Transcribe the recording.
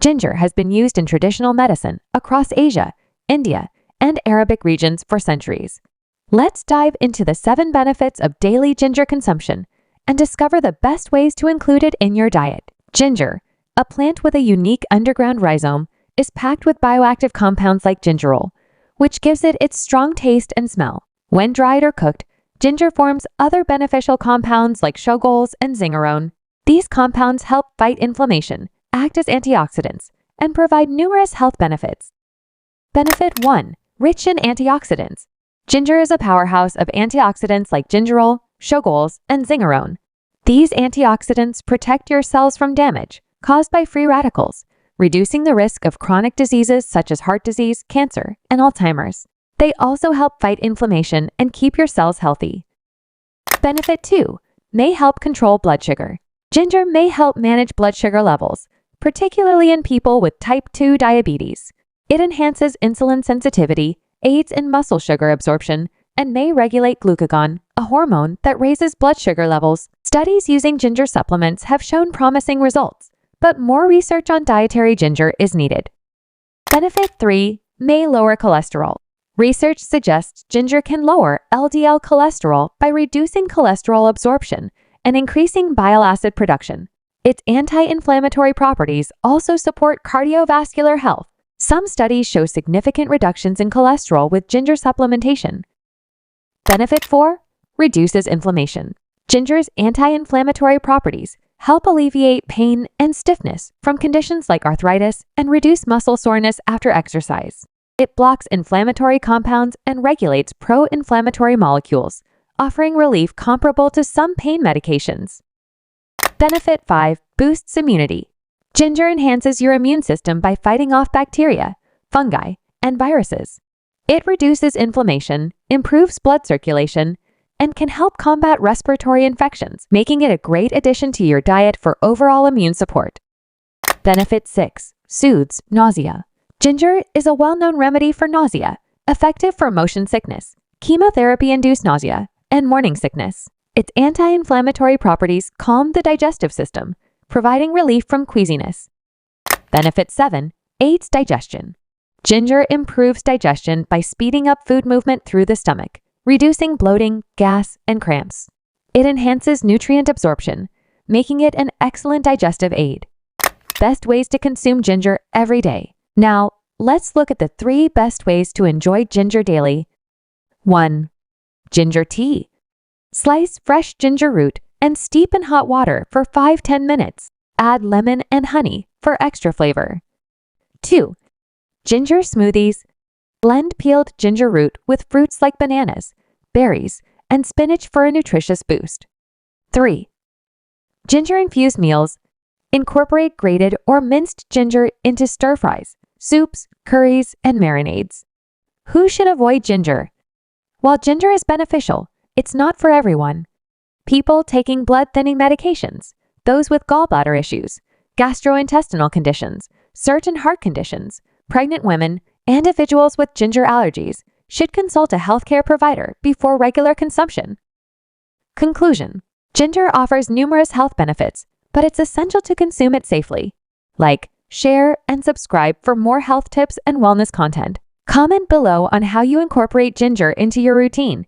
Ginger has been used in traditional medicine across Asia, India, and Arabic regions for centuries. Let's dive into the 7 benefits of daily ginger consumption and discover the best ways to include it in your diet. Ginger, a plant with a unique underground rhizome, is packed with bioactive compounds like gingerol, which gives it its strong taste and smell. When dried or cooked, ginger forms other beneficial compounds like shogols and zingerone. These compounds help fight inflammation, act as antioxidants, and provide numerous health benefits. Benefit 1. Rich in antioxidants. Ginger is a powerhouse of antioxidants like gingerol, shogols, and zingerone. These antioxidants protect your cells from damage caused by free radicals, reducing the risk of chronic diseases such as heart disease, cancer, and Alzheimer's. They also help fight inflammation and keep your cells healthy. Benefit 2. May help control blood sugar. Ginger may help manage blood sugar levels, particularly in people with type 2 diabetes. It enhances insulin sensitivity, aids in muscle sugar absorption, and may regulate glucagon, a hormone that raises blood sugar levels. Studies using ginger supplements have shown promising results, but more research on dietary ginger is needed. Benefit 3. May lower cholesterol. Research suggests ginger can lower LDL cholesterol by reducing cholesterol absorption and increasing bile acid production. Its anti-inflammatory properties also support cardiovascular health. Some studies show significant reductions in cholesterol with ginger supplementation. Benefit 4. Reduces inflammation. Ginger's anti-inflammatory properties help alleviate pain and stiffness from conditions like arthritis and reduce muscle soreness after exercise. It blocks inflammatory compounds and regulates pro-inflammatory molecules, offering relief comparable to some pain medications. Benefit 5. Boosts immunity. Ginger enhances your immune system by fighting off bacteria, fungi, and viruses. It reduces inflammation, improves blood circulation, and can help combat respiratory infections, making it a great addition to your diet for overall immune support. Benefit 6. Soothes nausea. Ginger is a well-known remedy for nausea, effective for motion sickness, chemotherapy-induced nausea, and morning sickness. Its anti-inflammatory properties calm the digestive system, providing relief from queasiness. Benefit 7. Aids digestion. Ginger improves digestion by speeding up food movement through the stomach, reducing bloating, gas, and cramps. It enhances nutrient absorption, making it an excellent digestive aid. Best ways to consume ginger every day. Now, let's look at the 3 best ways to enjoy ginger daily. 1. Ginger tea. Slice fresh ginger root and steep in hot water for 5–10 minutes. Add lemon and honey for extra flavor. 2. Ginger smoothies. Blend peeled ginger root with fruits like bananas, berries, and spinach for a nutritious boost. 3. Ginger-infused meals. Incorporate grated or minced ginger into stir-fries, soups, curries, and marinades. Who should avoid ginger? While ginger is beneficial, it's not for everyone. People taking blood-thinning medications, those with gallbladder issues, gastrointestinal conditions, certain heart conditions, pregnant women, and individuals with ginger allergies should consult a healthcare provider before regular consumption. Conclusion: ginger offers numerous health benefits, but it's essential to consume it safely. Like, share, and subscribe for more health tips and wellness content. Comment below on how you incorporate ginger into your routine